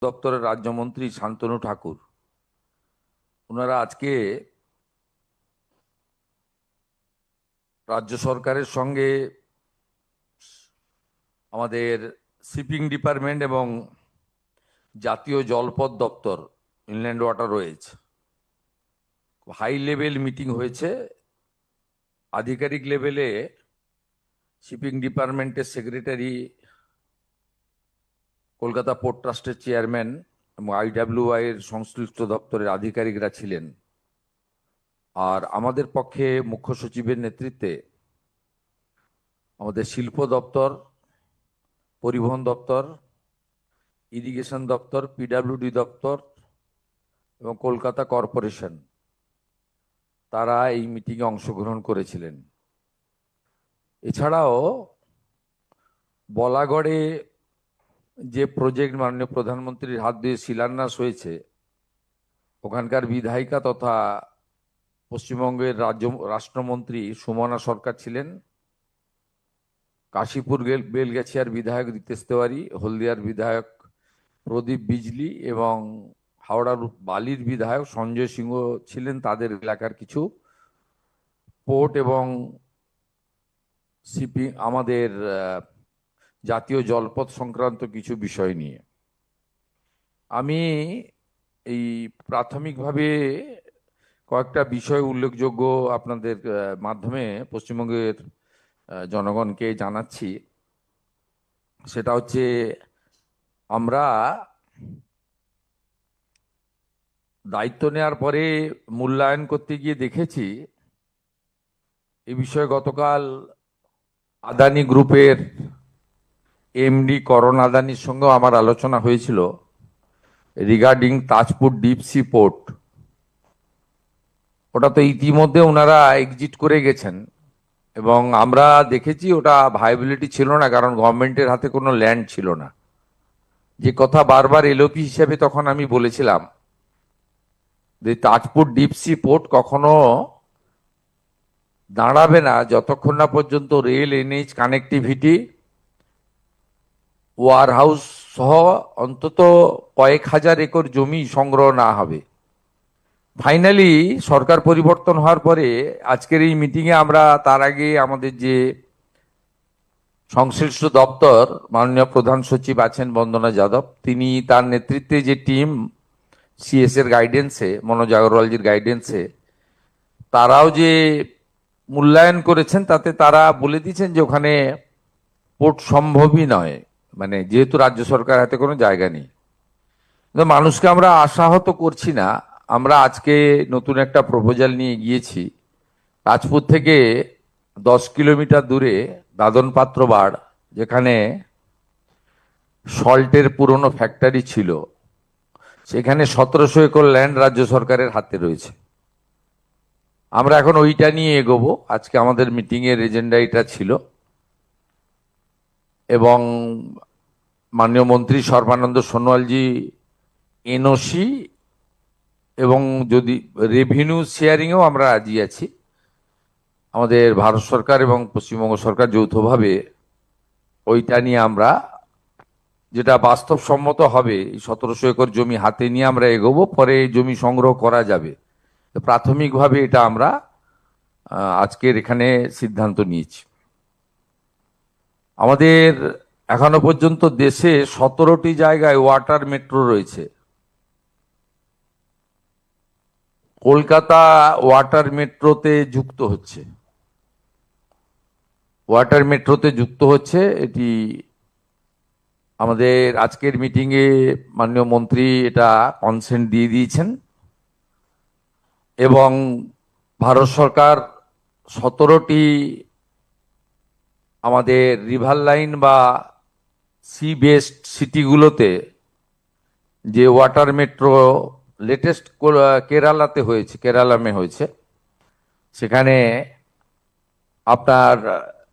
দপ্তরের রাজ্যমন্ত্রী শান্তনু ঠাকুর ওনারা আজকে রাজ্য সরকারের সঙ্গে আমাদের শিপিং ডিপার্টমেন্ট এবং জাতীয় জলপথ দপ্তর inland waterways high level meeting হয়েছে। আধিকারিক লেভেলে শিপিং ডিপার্টমেন্টের সেক্রেটারি, কলকাতা পোর্ট ট্রাস্টের চেয়ারম্যান এবং আইডব্লিউআই এর সংশ্লিষ্ট দপ্তরের আধিকারিকরা ছিলেন। আর আমাদের পক্ষে মুখ্য সচিবের নেতৃত্বে আমাদের শিল্প দপ্তর, পরিবহন দপ্তর, ইরিগেশন দপ্তর, পিডব্লিউডি দপ্তর এবং কলকাতা কর্পোরেশন তারা এই মিটিংয়ে অংশগ্রহণ করেছিলেন। এছাড়াও বলাগড়ে যে প্রজেক্ট মাননীয় প্রধানমন্ত্রীর হাত দিয়ে শিলান্যাস হয়েছে, ওখানকার বিধায়িকা তথা পশ্চিমবঙ্গের রাষ্ট্রমন্ত্রী সুমনা সরকার ছিলেন। কাশীপুর বেলগাছিয়ার বিধায়ক রিতেশ তেওয়ারি, হলদিয়ার বিধায়ক প্রদীপ বিজলি এবং হাওড়ার বালির বিধায়ক সঞ্জয় সিংহ ছিলেন। তাদের এলাকার কিছু পোর্ট এবং শিপিং আমাদের জাতীয় জলপথ সংক্রান্ত কিছু বিষয় নিয়ে আমি এই প্রাথমিকভাবে কয়েকটা বিষয় উল্লেখযোগ্য আপনাদের মাধ্যমে পশ্চিমবঙ্গের জনগণকে জানাচ্ছি। সেটা হচ্ছে, আমরা দায়িত্ব নেওয়ার পরে মূল্যায়ন করতে গিয়ে দেখেছি এই বিষয়ে গতকাল আদানি গ্রুপের এমডি করণ আদানির সঙ্গেও আমার আলোচনা হয়েছিল regarding Tajpur deep sea port. ওটা তো ইতিমধ্যে ওনারা এক্সিট করে গেছেন এবং আমরা দেখেছি ওটা ভাইবিলিটি ছিল না, কারণ গভর্নমেন্টের হাতে কোনো ল্যান্ড ছিল না। যে কথা বারবার এলওপি হিসেবে তখন আমি বলেছিলাম যে তাজপুর ডিপ সি পোর্ট কখনো দাঁড়াবে না যতক্ষণ না পর্যন্ত rail, NH connectivity, warehouse সহ অন্তত কয়েক হাজার একর জমি সংগ্রহ না হবে। ফাইনালি সরকার পরিবর্তন হওয়ার পরে আজকের এই মিটিংয়ে আমরা তার আগে আমাদের যে সংশ্লিষ্ট দপ্তর মাননীয় প্রধান সচিব আছেন বন্দনা যাদব, তিনি তার নেতৃত্বে যে টিম সিএস এর গাইডেন্সে, মনোজ আগরওয়ালজির গাইডেন্সে তারাও যে মূল্যায়ন করেছেন তাতে তারা বলে দিয়েছেন যে ওখানে পোর্ট সম্ভবই নয়, মানে যেহেতু রাজ্য সরকার হাতে কোনো জায়গা নেই। কিন্তু মানুষকে আমরা আশাহত করছি না। আমরা আজকে নতুন একটা প্রপোজাল নিয়ে গিয়েছি। তাজপুর থেকে 10 কিলোমিটার দূরে দাদন পাত্র বাড়, যেখানে সল্টের পুরনো ফ্যাক্টরি ছিল, সেখানে 1700 একর ল্যান্ড রাজ্য সরকারের হাতে রয়েছে। আমরা এখন ওইটা নিয়ে এগোবো। আজকে আমাদের মিটিং এর এজেন্ডা এটা ছিল এবং মাননীয় মন্ত্রী সর্বানন্দ সোনোয়ালজি এনওসি এবং যদি রেভিনিউ শেয়ারিংয়েও আমরা রাজি আছি। আমাদের ভারত সরকার এবং পশ্চিমবঙ্গ সরকার যৌথভাবে ওইটা নিয়ে আমরা যেটা বাস্তবসম্মত হবে, 1700 একর জমি হাতে নিয়ে আমরা এগোবো। পরে জমি সংগ্রহ করা যাবে। প্রাথমিকভাবে এটা আমরা আজকের এখানে সিদ্ধান্ত নিয়েছি। আমাদের এখনো পর্যন্ত দেশে 17টি জায়গায় ওয়াটার মেট্রো রয়েছে। কলকাতা ওয়াটার মেট্রোতে যুক্ত হচ্ছে। এটি আমাদের আজকের মিটিংয়ে মাননীয় মন্ত্রী এটা কনসেন্ট দিয়ে দিয়েছেন এবং ভারত সরকার 17টি আমাদের রিভার লাইন বা সি বেসড সিটিগুলোতে যে ওয়াটার মেট্রো লেটেস্ট কেরালাতে হয়েছে, কেরালামে হয়েছে, সেখানে আপনার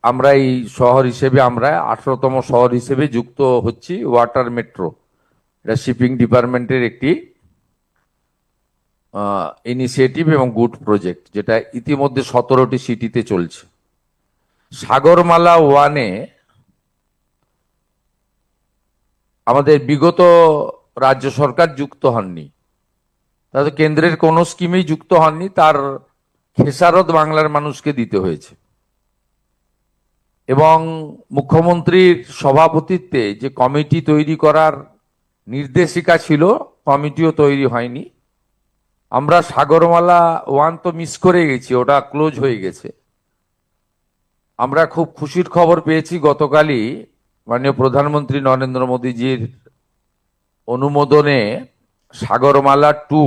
আমরা এই শহর হিসেবে আমরা 18তম শহর হিসেবে যুক্ত হচ্ছি ওয়াটার মেট্রো। এটা শিপিং ডিপার্টমেন্টের একটি ইনিশিয়েটিভ এবং গুড প্রজেক্ট, যেটা ইতিমধ্যে 17টি সিটিতে চলছে। সাগরমালা 1-এ আমাদের বিগত রাজ্য সরকার যুক্ত হননি, তাতে কেন্দ্রের কোনো স্কিমেই যুক্ত হননি, তার খেসারত বাংলার মানুষকে দিতে হয়েছে। এবং মুখ্যমন্ত্রীর সভাপতিত্বে যে কমিটি তৈরি করার নির্দেশিকা ছিল, কমিটিও তৈরি হয়নি। আমরা সাগরমালা 1 তো মিস করে গেছি, ওটা ক্লোজ হয়ে গেছে। আমরা খুব খুশির খবর পেয়েছি গতকালই মাননীয় প্রধানমন্ত্রী নরেন্দ্র মোদীজির অনুমোদনে সাগরমালা 2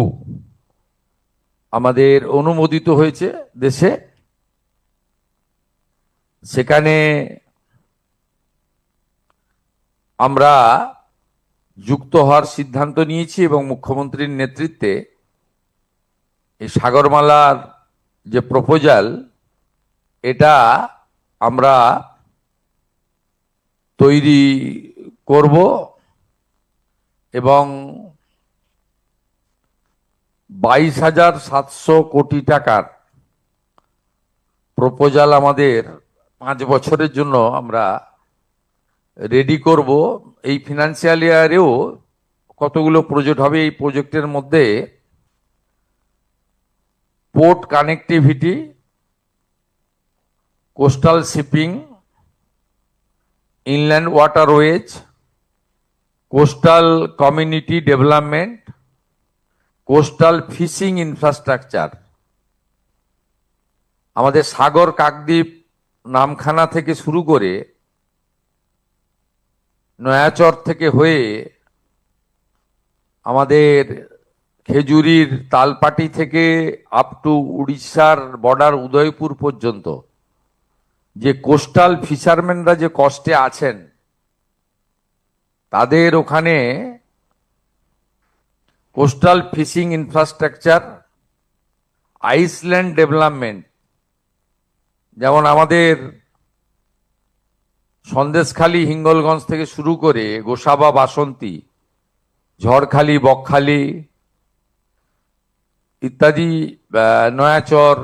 আমাদের অনুমোদিত হয়েছে দেশে। সেখানে আমরা যুক্ত হওয়ার সিদ্ধান্ত নিয়েছি এবং মুখ্যমন্ত্রীর নেতৃত্বে এই সাগরমালার যে প্রপোজাল, এটা আমরা তৈরি করব এবং 22,700 কোটি টাকার প্রপোজাল আমাদের 5 বছরের জন্য আমরা রেডি করব। এই ফিনান্সিয়াল ইয়ারেও কতগুলো প্রজেক্ট হবে। এই প্রজেক্টের মধ্যে port connectivity, coastal shipping, inland waterways, coastal community development, coastal fishing infrastructure. আমাদের সাগর কাকদ্বীপ নামখানা থেকে শুরু করে নয়াচর থেকে হয়ে আমাদের খেজুরির তালপাটি থেকে আপ টু উড়িষ্যার বর্ডার উদয়পুর পর্যন্ত যে কোস্টাল ফিশারম্যানরা যে কষ্টে আছেন, তাদের ওখানে coastal fishing infrastructure, island development, যেমন আমাদের সন্দেশখালী হিঙ্গলগঞ্জ থেকে শুরু করে গোসাবা, বাসন্তী, ঝড়খালি, বকখালি ইত্যাদি, নয়াচর,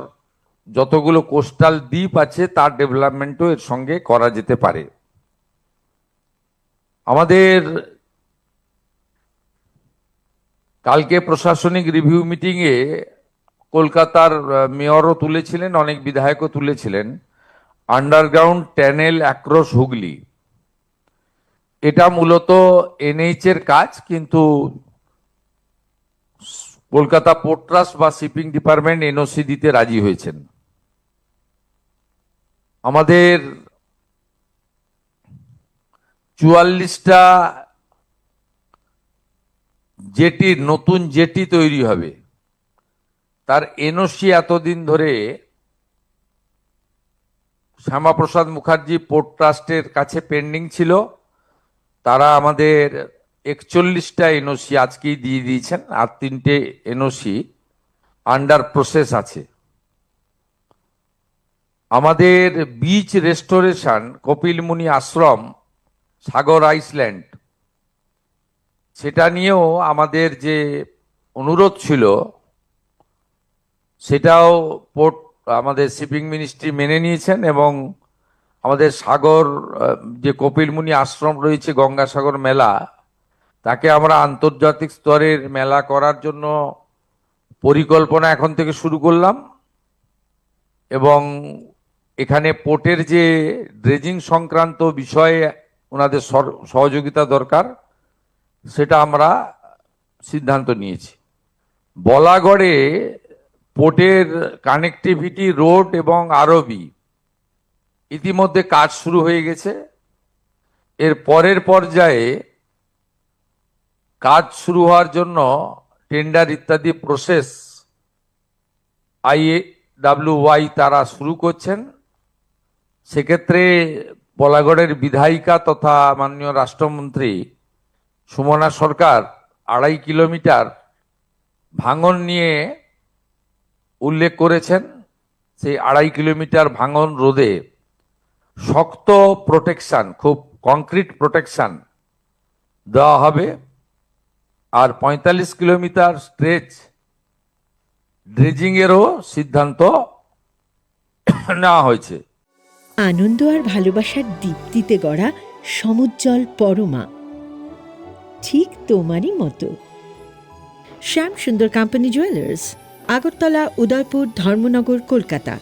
যতগুলো কোস্টাল দ্বীপ আছে তার ডেভেলপমেন্টও এর সঙ্গে করা যেতে পারে। আমাদের কালকে প্রশাসনিক রিভিউ মিটিংয়ে কলকাতার মেয়রও তুলেছিলেন, অনেক বিধায়কও তুলেছিলেন, আন্ডারগ্রাউন্ড টানেল অ্যাক্রস হুগলি। এটা মূলত এনএইচ এর কাজ, কিন্তু কলকাতা পোর্ট ট্রাস্ট বা শিপিং ডিপার্টমেন্ট এনওসি দিতে রাজি হয়েছেন। আমাদের 44টা জেটির নতুন জেটি তৈরি হবে, তার এনওসি এতদিন ধরে শ্যামাপ্রসাদ মুখার্জি পোর্ট ট্রাস্টের কাছে পেন্ডিং ছিল। তারা আমাদের 41টা এনওসি আজকেই দিয়ে দিয়েছেন, আর 3টে এনওসি আন্ডার প্রসেস আছে। আমাদের বিচ রেস্টোরেশন কপিলমুনি আশ্রম, সাগর আইসল্যান্ড, সেটা নিয়েও আমাদের যে অনুরোধ ছিল সেটাও পোর্ট আমাদের শিপিং মিনিস্ট্রি মেনে নিয়েছেন এবং আমাদের সাগর যে কপিলমুনি আশ্রম রয়েছে, গঙ্গাসাগর মেলা, তাকে আমরা আন্তর্জাতিক স্তরের মেলা করার জন্য পরিকল্পনা এখন থেকে শুরু করলাম। এবং এখানে পোর্টের যে ড্রেজিং সংক্রান্ত বিষয়ে ওনাদের সহযোগিতা দরকার, সেটা আমরা সিদ্ধান্ত নিয়েছি। বলাগড়ে পোর্টের কানেক্টিভিটি রোড এবং আরবি ইতিমধ্যে কাজ শুরু হয়ে গেছে। এর পরের পর্যায়ে কাজ শুরু হওয়ার জন্য টেন্ডার ইত্যাদি প্রসেস IAWY তারা শুরু করছেন। সেক্ষেত্রে বলাগড়ের বিধায়িকা তথা মাননীয় রাষ্ট্রমন্ত্রী সুমনা সরকার 2.5 কিলোমিটার ভাঙন নিয়ে উল্লেখ করেছেন। সেই 2.5 কিলোমিটার ভাঙন রোধে শক্ত প্রোটেকশন, খুব কংক্রিট প্রোটেকশন দেওয়া হবে। আর 45 কিলোমিটার স্ট্রেচ ড্রেজিং এরও সিদ্ধান্ত নেওয়া হয়েছে। আনন্দ আর ভালোবাসার দীপ্তিতে গড়া সমুজ্জ্বল পরমা, ঠিক তোমারই মতো। শ্যাম সুন্দর কোম্পানি জুয়েলার্স, আগরতলা, উদয়পুর, ধর্মনগর, কলকাতা।